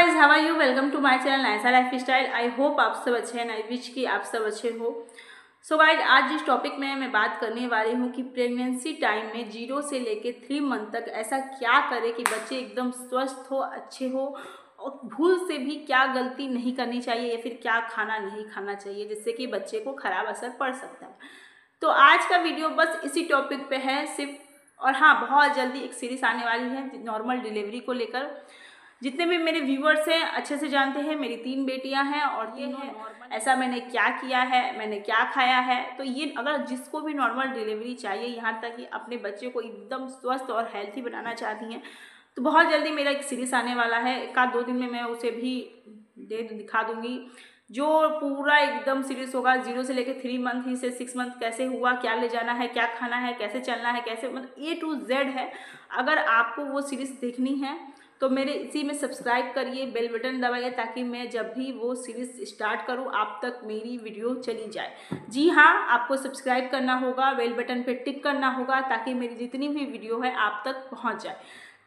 Guys, how are you? Welcome to my channel Naisa lifestyle. I hope आप सब अच्छे हैं। आई विश कि आप सब अच्छे हो। सो गाइज, आज जिस टॉपिक में मैं बात करने वाली हूँ कि प्रेगनेंसी टाइम में 0 से लेके 3 मंथ तक ऐसा क्या करें कि बच्चे एकदम स्वस्थ हो, अच्छे हो, और भूल से भी क्या गलती नहीं करनी चाहिए या फिर क्या खाना नहीं खाना चाहिए जिससे कि बच्चे को खराब असर पड़ सकता है। तो आज का वीडियो बस इसी टॉपिक पे है सिर्फ। और हाँ, बहुत जल्दी एक सीरीज आने वाली है नॉर्मल डिलीवरी को लेकर। जितने भी मेरे व्यूवर्स हैं अच्छे से जानते हैं, मेरी 3 बेटियां हैं और ये है ऐसा मैंने क्या किया है, मैंने क्या खाया है। तो ये अगर जिसको भी नॉर्मल डिलीवरी चाहिए, यहाँ तक कि अपने बच्चे को एकदम स्वस्थ और हेल्थी बनाना चाहती हैं, तो बहुत जल्दी मेरा एक सीरीज आने वाला है। 1-2 दिन में मैं उसे भी दिखा दूंगी, जो पूरा एकदम सीरीज होगा। 0 से लेकर 3 मंथ ही से 6 मंथ कैसे हुआ, क्या ले जाना है, क्या खाना है, कैसे चलना है, कैसे मतलब A to Z है। अगर आपको वो सीरीज देखनी है तो मेरे इसी में सब्सक्राइब करिए, बेल बटन दबाइए, ताकि मैं जब भी वो सीरीज स्टार्ट करूं आप तक मेरी वीडियो चली जाए। जी हाँ, आपको सब्सक्राइब करना होगा, बेल बटन पे टिक करना होगा, ताकि मेरी जितनी भी वीडियो है आप तक पहुंच जाए,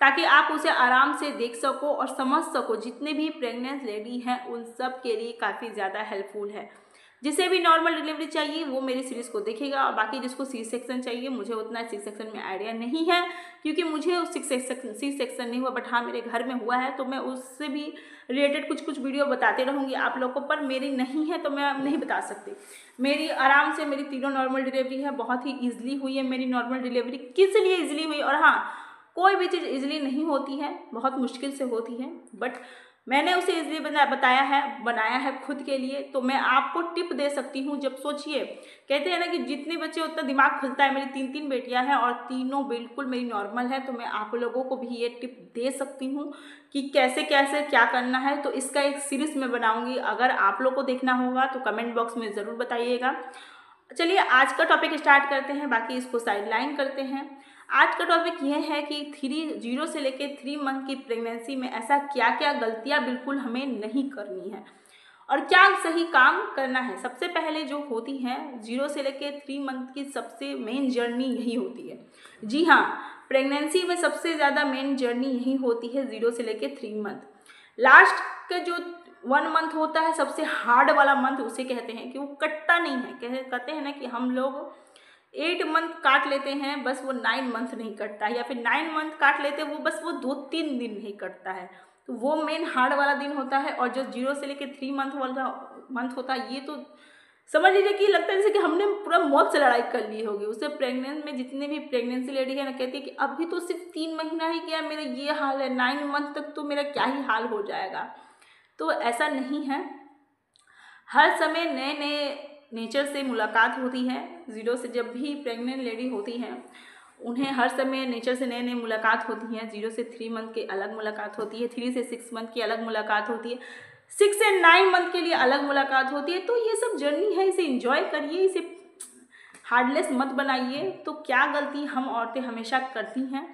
ताकि आप उसे आराम से देख सको और समझ सको। जितने भी प्रेग्नेंट लेडी हैं उन सब के लिए काफ़ी ज़्यादा हेल्पफुल है। जिसे भी नॉर्मल डिलीवरी चाहिए वो मेरी सीरीज़ को देखेगा, और बाकी जिसको सी सेक्शन चाहिए, मुझे उतना सी सेक्शन में आइडिया नहीं है, क्योंकि मुझे उस सी सेक्शन नहीं हुआ, बट हाँ मेरे घर में हुआ है, तो मैं उससे भी रिलेटेड कुछ वीडियो बताते रहूँगी आप लोगों को। पर मेरी नहीं है तो मैं नहीं बता सकती। मेरी आराम से मेरी 3 नॉर्मल डिलीवरी है, बहुत ही ईजिली हुई है मेरी नॉर्मल डिलीवरी। किस लिए ईजिली हुई? और हाँ, कोई भी चीज़ ईजिली नहीं होती है, बहुत मुश्किल से होती है, बट मैंने उसे ईजिली बनाया है खुद के लिए। तो मैं आपको टिप दे सकती हूँ। जब सोचिए, कहते हैं ना कि जितने बच्चे उतना दिमाग खुलता है। मेरी 3 बेटियां हैं और तीनों बिल्कुल मेरी नॉर्मल है, तो मैं आप लोगों को भी ये टिप दे सकती हूँ कि कैसे कैसे क्या करना है। तो इसका एक सीरीज मैं बनाऊंगी, अगर आप लोग को देखना होगा तो कमेंट बॉक्स में ज़रूर बताइएगा। चलिए आज का टॉपिक स्टार्ट करते हैं, बाकी इसको साइडलाइन करते हैं। आज का टॉपिक यह है कि 0 से लेकर 3 मंथ की प्रेगनेंसी में ऐसा क्या क्या गलतियां बिल्कुल हमें नहीं करनी है और क्या सही काम करना है। सबसे पहले जो होती है 0 से लेकर 3 मंथ की सबसे मेन जर्नी यही होती है। जी हाँ, प्रेगनेंसी में सबसे ज़्यादा मेन जर्नी यही होती है 0 से लेकर 3 मंथ। लास्ट के जो 1 मंथ होता है सबसे हार्ड वाला मंथ, उसे कहते हैं कि वो कटता नहीं है। कहते हैं ना कि हम लोग 8 मंथ काट लेते हैं, बस वो 9 मंथ नहीं कटता है, या फिर 9 मंथ काट लेते हैं, वो बस वो 2-3 दिन नहीं कटता है। तो वो मेन हार्ड वाला दिन होता है। और जो 0 से लेकर 3 मंथ वाला मंथ होता है, ये तो समझ लीजिए कि लगता है जैसे कि हमने पूरा मौत से लड़ाई कर ली होगी। उससे प्रेग्नेंट में जितने भी प्रेगनेंसी लेडी है ना, कहती है कि अभी तो सिर्फ 3 महीना ही किया, मेरा ये हाल है, 9 मंथ तक तो मेरा क्या ही हाल हो जाएगा। तो ऐसा नहीं है। हर समय नए नए नेचर से मुलाकात होती है। 0 से जब भी प्रेग्नेंट लेडी होती हैं, उन्हें हर समय नेचर से नए नए मुलाकात होती है। 0 से 3 मंथ की अलग मुलाकात होती है, 3 से 6 मंथ की अलग मुलाकात होती है, 6 से 9 मंथ के लिए अलग मुलाकात होती है। तो ये सब जर्नी है, इसे एंजॉय करिए, इसे हार्डलेस मत बनाइए। तो क्या गलती हम औरतें हमेशा करती हैं,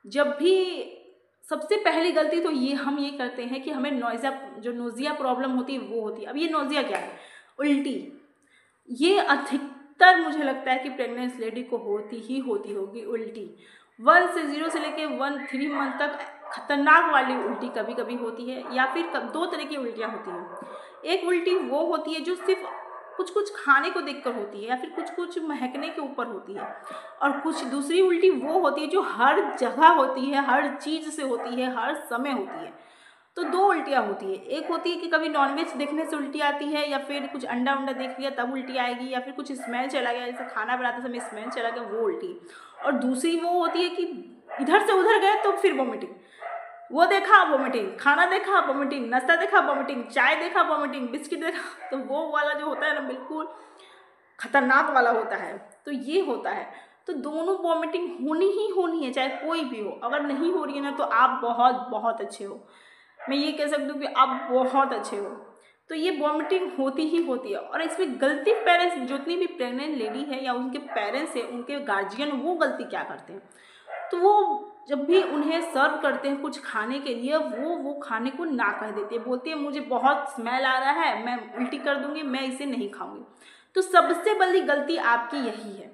जब भी सबसे पहली गलती तो हम ये करते हैं कि हमें नोजिया प्रॉब्लम होती है वो होती है। अब ये नोजिया क्या है? उल्टी। ये अधिकतर मुझे लगता है कि प्रेग्नेंट लेडी को होती होगी उल्टी। 0 से लेके 3 मंथ तक खतरनाक वाली उल्टी कभी कभी होती है, या फिर 2 तरह की उल्टियाँ होती हैं। एक उल्टी वो होती है जो सिर्फ कुछ खाने को देखकर होती है, या फिर कुछ महकने के ऊपर होती है, और कुछ दूसरी उल्टी वो होती है जो हर जगह होती है, हर चीज़ से होती है, हर समय होती है। तो 2 उल्टियाँ होती है। एक होती है कि कभी नॉनवेज देखने से उल्टी आती है, या फिर कुछ अंडा देख लिया तब उल्टी आएगी, या फिर कुछ स्मेल चला गया, जैसे खाना बनाते समय स्मेल चला गया, वो उल्टी। और दूसरी वो होती है कि इधर से उधर गए तो फिर वोमिटिंग, वो देखा वोमिटिंग, खाना देखा वोमिटिंग, नाश्ता देखा वोमिटिंग, चाय देखा वोमिटिंग, बिस्किट देखा, तो वो वाला जो होता है ना, बिल्कुल खतरनाक वाला होता है। तो ये होता है। तो दोनों वोमिटिंग होनी है, चाहे कोई भी हो। अगर नहीं हो रही है ना, तो आप बहुत बहुत अच्छे हो। मैं ये कह सकती हूँ कि आप बहुत अच्छे हो। तो ये वॉमिटिंग होती ही होती है। और इसमें गलती पेरेंट्स, जितनी भी प्रेग्नेंट लेडी है या उनके पेरेंट्स है, उनके गार्जियन, वो गलती क्या करते हैं, तो वो जब भी उन्हें सर्व करते हैं कुछ खाने के लिए, वो खाने को ना कह देते हैं, बोलती है मुझे बहुत स्मेल आ रहा है, मैं उल्टी कर दूंगी, मैं इसे नहीं खाऊंगी। तो सबसे बड़ी गलती आपकी यही है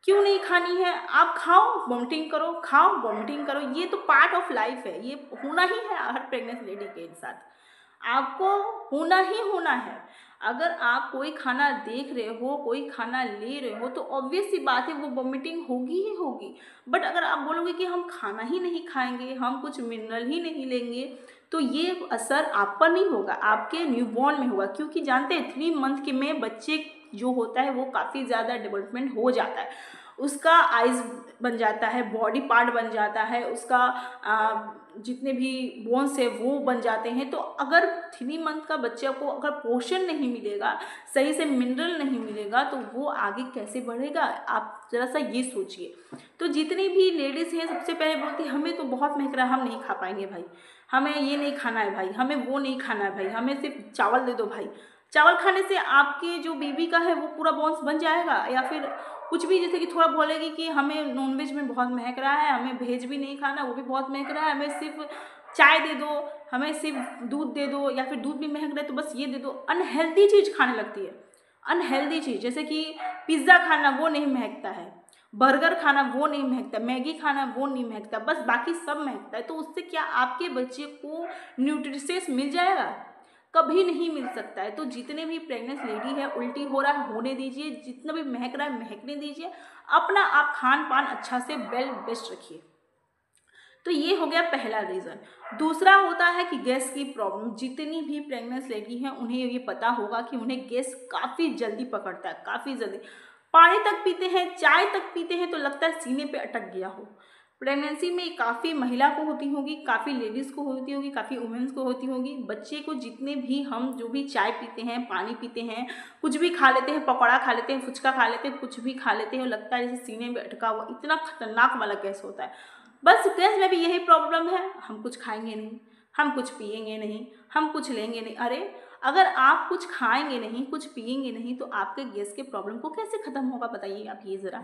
क्यों नहीं खानी है? आप खाओ, वॉमिटिंग करो, खाओ, वॉमिटिंग करो, ये तो पार्ट ऑफ लाइफ है, ये होना ही है हर प्रेग्नेंट लेडी के साथ, आपको होना ही होना है। अगर आप कोई खाना देख रहे हो, कोई खाना ले रहे हो, तो ऑब्वियस सी बात है वो वॉमिटिंग होगी ही होगी। बट अगर आप बोलोगे कि हम खाना ही नहीं खाएंगे, हम कुछ मिनरल ही नहीं लेंगे, तो ये असर आप पर नहीं होगा, आपके न्यूबॉर्न में होगा। क्योंकि जानते हैं 3 मंथ के में बच्चे जो होता है वो काफ़ी ज़्यादा डेवलपमेंट हो जाता है, उसका आइज बन जाता है, बॉडी पार्ट बन जाता है, उसका जितने भी बोन्स है वो बन जाते हैं। तो अगर 3 मंथ का बच्चे को अगर पोषण नहीं मिलेगा, सही से मिनरल नहीं मिलेगा, तो वो आगे कैसे बढ़ेगा? आप ज़रा सा ये सोचिए। तो जितनी भी लेडीज़ हैं सबसे पहले बोलती है हमें तो बहुत महक रहा है, हम नहीं खा पाएंगे भाई, हमें ये नहीं खाना है भाई, हमें वो नहीं खाना है भाई, हमें सिर्फ चावल दे दो भाई। चावल खाने से आपके जो बेबी का है वो पूरा बोन्स बन जाएगा? या फिर कुछ भी जैसे कि थोड़ा बोलेगी कि हमें नॉनवेज में बहुत महक रहा है, हमें वेज भी नहीं खाना, वो भी बहुत महक रहा है, हमें सिर्फ चाय दे दो, हमें सिर्फ दूध दे दो, या फिर दूध भी महक रहा है तो बस ये दे दो। अनहेल्दी चीज़ खाने लगती है, अनहेल्दी चीज़, जैसे कि पिज़्ज़ा खाना वो नहीं महकता है, बर्गर खाना वो नहीं महकता, मैगी खाना वो नहीं महकता, बस बाकी सब महकता है। तो उससे क्या आपके बच्चे को न्यूट्रिशियस मिल जाएगा? कभी नहीं मिल सकता है। तो जितने भी प्रेग्नेंट लेडी है, उल्टी हो रहा है होने दीजिए, जितना भी महक रहा है महकने दीजिए, अपना आप खान पान अच्छा से वेल बेस्ट रखिए। तो ये हो गया पहला रीज़न। दूसरा होता है कि गैस की प्रॉब्लम। जितनी भी प्रेग्नेंट लेडी हैं उन्हें ये पता होगा कि उन्हें गैस काफ़ी जल्दी पकड़ता है, काफ़ी जल्दी। पानी तक पीते हैं, चाय तक पीते हैं तो लगता है सीने पे अटक गया हो। प्रेगनेंसी में काफ़ी महिला को होती होगी, काफ़ी लेडीज़ को होती होगी, काफ़ी वुमेन्स को होती होगी। बच्चे को जितने भी हम जो भी चाय पीते हैं, पानी पीते हैं, कुछ भी खा लेते हैं, पकौड़ा खा लेते हैं, फुचका खा लेते हैं, कुछ भी खा लेते हैं, लगता है जैसे सीने में अटका हुआ, इतना खतरनाक वाला गैस होता है। बस गैस में भी यही प्रॉब्लम है, हम कुछ खाएंगे नहीं, हम कुछ पिएंगे नहीं, हम कुछ लेंगे नहीं। अरे अगर आप कुछ खाएंगे नहीं, कुछ पिएंगे नहीं, तो आपके गैस के प्रॉब्लम को कैसे ख़त्म होगा बताइए आप ये ज़रा।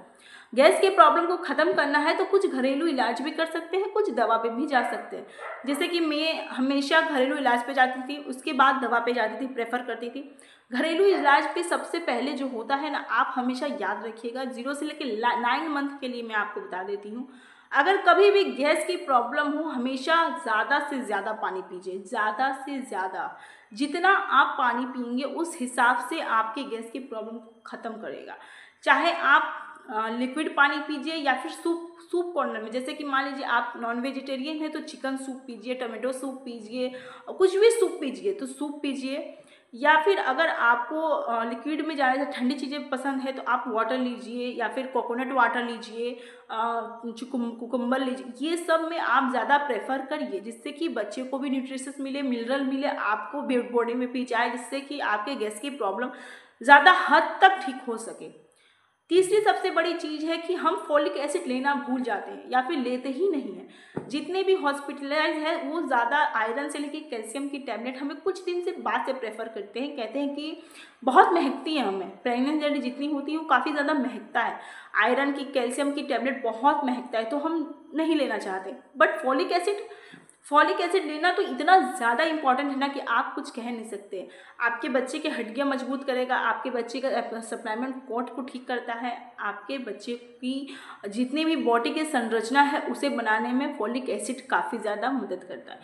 गैस के प्रॉब्लम को ख़त्म करना है तो कुछ घरेलू इलाज भी कर सकते हैं, कुछ दवा पे भी जा सकते हैं। जैसे कि मैं हमेशा घरेलू इलाज पे जाती थी, उसके बाद दवा पे जाती थी, प्रेफर करती थी। घरेलू इलाज पे सबसे पहले जो होता है ना, आप हमेशा याद रखिएगा, 0 से लेकर 9 मंथ के लिए मैं आपको बता देती हूँ, अगर कभी भी गैस की प्रॉब्लम हो, हमेशा ज़्यादा से ज़्यादा पानी पीजिए, ज़्यादा से ज़्यादा। जितना आप पानी पिएंगे उस हिसाब से आपके गैस की प्रॉब्लम को ख़त्म करेगा। चाहे आप लिक्विड पानी पीजिए या फिर सूप कॉर्नर में, जैसे कि मान लीजिए आप नॉन वेजिटेरियन है तो चिकन सूप पीजिए, टमाटो सूप पीजिए, कुछ भी सूप पीजिए तो सूप पीजिए। या फिर अगर आपको लिक्विड में ज़्यादा ठंडी चीज़ें पसंद है तो आप वाटर लीजिए, या फिर कोकोनट वाटर लीजिए, कुकुम्बर लीजिए। ये सब में आप ज़्यादा प्रेफर करिए, जिससे कि बच्चे को भी न्यूट्रिशंस मिले, मिनरल मिले, आपको बॉडी में भी जाए, जिससे कि आपके गैस की प्रॉब्लम ज़्यादा हद तक ठीक हो सके। तीसरी सबसे बड़ी चीज़ है कि हम फॉलिक एसिड लेना भूल जाते हैं या फिर लेते ही नहीं हैं। जितने भी हॉस्पिटलाइज हैं वो ज़्यादा आयरन से लेकर कैल्शियम की टैबलेट हमें कुछ दिन से बाद से प्रेफर करते हैं, कहते हैं कि बहुत महकती है, हमें प्रेग्नेंट लेडी जितनी होती है वो काफ़ी ज़्यादा महकता है, आयरन की कैल्शियम की टैबलेट बहुत महकता है, तो हम नहीं लेना चाहते। बट फॉलिक एसिड लेना तो इतना ज़्यादा इंपॉर्टेंट है ना कि आप कुछ कह नहीं सकते। आपके बच्चे के हड्डियाँ मजबूत करेगा, आपके बच्चे का सप्लीमेंट कोट को ठीक करता है, आपके बच्चे की जितनी भी बॉडी की संरचना है उसे बनाने में फॉलिक एसिड काफ़ी ज़्यादा मदद करता है।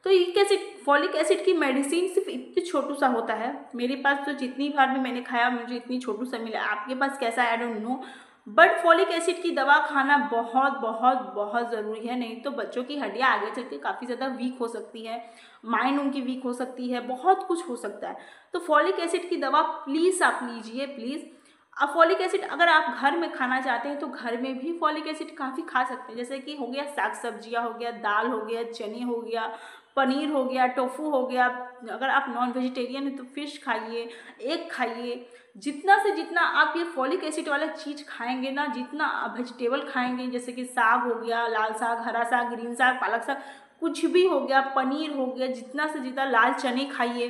तो ये फॉलिक एसिड की मेडिसिन सिर्फ इतनी छोटू सा होता है। मेरे पास तो जितनी बार भी मैंने खाया मुझे इतनी छोटू सा मिला, आपके पास कैसा है I don't know. But folic acid की दवा खाना बहुत बहुत बहुत ज़रूरी है, नहीं तो बच्चों की हड्डियाँ आगे चल के काफ़ी ज़्यादा वीक हो सकती है, माइंड उनकी वीक हो सकती है, बहुत कुछ हो सकता है। तो फॉलिक एसिड की दवा प्लीज़ आप लीजिए, प्लीज़। अब फॉलिक एसिड अगर आप घर में खाना चाहते हैं तो घर में भी फॉलिक एसिड काफ़ी खा सकते हैं, जैसे कि हो गया साग सब्जियाँ, हो गया दाल, हो गया चने, हो गया पनीर, हो गया टोफू, हो गया। अगर आप नॉन वेजिटेरियन हैं तो फिश खाइए, एग खाइए। जितना से जितना आप ये फॉलिक एसिड वाला चीज़ खाएंगे ना, जितना वेजिटेबल खाएंगे, जैसे कि साग हो गया, लाल साग, हरा साग, ग्रीन साग, पालक साग, कुछ भी हो गया, पनीर हो गया, जितना से जितना लाल चने खाइए,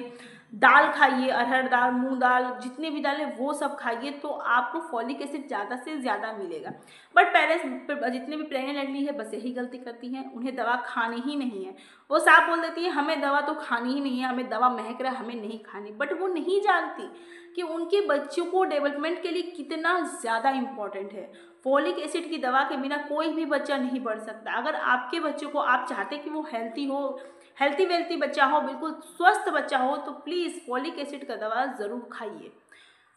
दाल खाइए, अरहर दाल, मूंग दाल, जितने भी दाल है वो सब खाइए, तो आपको फॉलिक एसिड ज़्यादा से ज़्यादा मिलेगा। बट पेरेंट्स जितने भी प्रेग्नेंट लेडी है बस यही गलती करती हैं, उन्हें दवा खानी ही नहीं है। वो साफ बोल देती है हमें दवा तो खानी ही नहीं है, हमें दवा महक रहा है, हमें नहीं खानी। बट वो नहीं जानती कि उनके बच्चों को डेवलपमेंट के लिए कितना ज़्यादा इम्पॉर्टेंट है। फॉलिक एसिड की दवा के बिना कोई भी बच्चा नहीं बढ़ सकता। अगर आपके बच्चों को आप चाहते कि वो हेल्थी हो, हेल्थी वेल्थी बच्चा हो, बिल्कुल स्वस्थ बच्चा हो, तो प्लीज़ फॉलिक एसिड का दवा ज़रूर खाइए।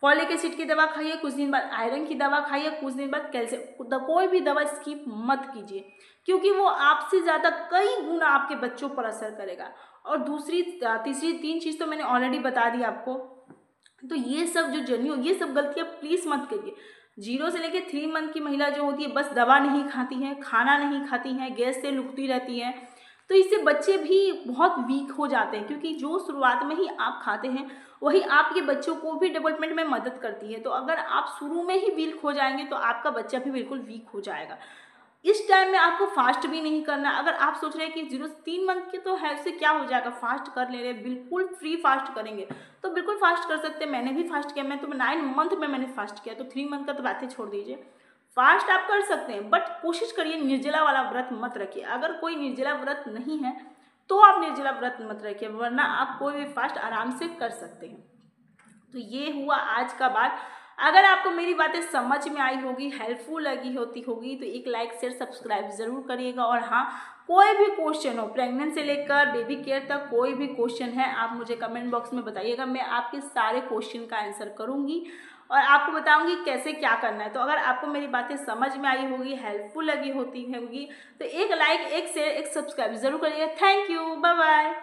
फॉलिक एसिड की दवा खाइए, कुछ दिन बाद आयरन की दवा खाइए, कुछ दिन बाद कैल्शियम, कोई भी दवा स्किप मत कीजिए, क्योंकि वो आपसे ज़्यादा कई गुना आपके बच्चों पर असर करेगा। और दूसरी तीसरी 3 चीज़ तो मैंने ऑलरेडी बता दी आपको। तो ये सब जो जर्नी हो, ये सब गलतियाँ प्लीज़ मत करिए। 0 से लेकर 3 मंथ की महिला जो होती है बस दवा नहीं खाती हैं, खाना नहीं खाती हैं, गैस से लुकती रहती हैं, तो इससे बच्चे भी बहुत वीक हो जाते हैं, क्योंकि जो शुरुआत में ही आप खाते हैं वही आपके बच्चों को भी डेवलपमेंट में मदद करती है। तो अगर आप शुरू में ही वीक हो जाएंगे तो आपका बच्चा भी बिल्कुल वीक हो जाएगा। इस टाइम में आपको फास्ट भी नहीं करना। अगर आप सोच रहे हैं कि 0 से 3 मंथ के तो है, उससे क्या हो जाएगा, फास्ट कर ले रहे हैं, बिल्कुल फ्री फास्ट करेंगे तो बिल्कुल फास्ट कर सकते हैं। मैंने भी फास्ट किया, मैं तो 9 मंथ में मैंने फास्ट किया, तो 3 मंथ का तो बातें छोड़ दीजिए। फास्ट आप कर सकते हैं, बट कोशिश करिए निर्जला वाला व्रत मत रखिए। अगर कोई निर्जला व्रत नहीं है तो आप निर्जला व्रत मत रखिए, वरना आप कोई भी फास्ट आराम से कर सकते हैं। तो ये हुआ आज का बात। अगर आपको मेरी बातें समझ में आई होगी, हेल्पफुल लगी होगी, तो एक लाइक शेयर सब्सक्राइब जरूर करिएगा। और हाँ, कोई भी क्वेश्चन हो, प्रेग्नेंट से लेकर बेबी केयर तक कोई भी क्वेश्चन है, आप मुझे कमेंट बॉक्स में बताइएगा, मैं आपके सारे क्वेश्चन का आंसर करूँगी और आपको बताऊंगी कैसे क्या करना है। तो अगर आपको मेरी बातें समझ में आई होगी, हेल्पफुल लगी होगी, तो एक लाइक, एक शेयर, एक सब्सक्राइब जरूर करिएगा। Thank you, bye bye.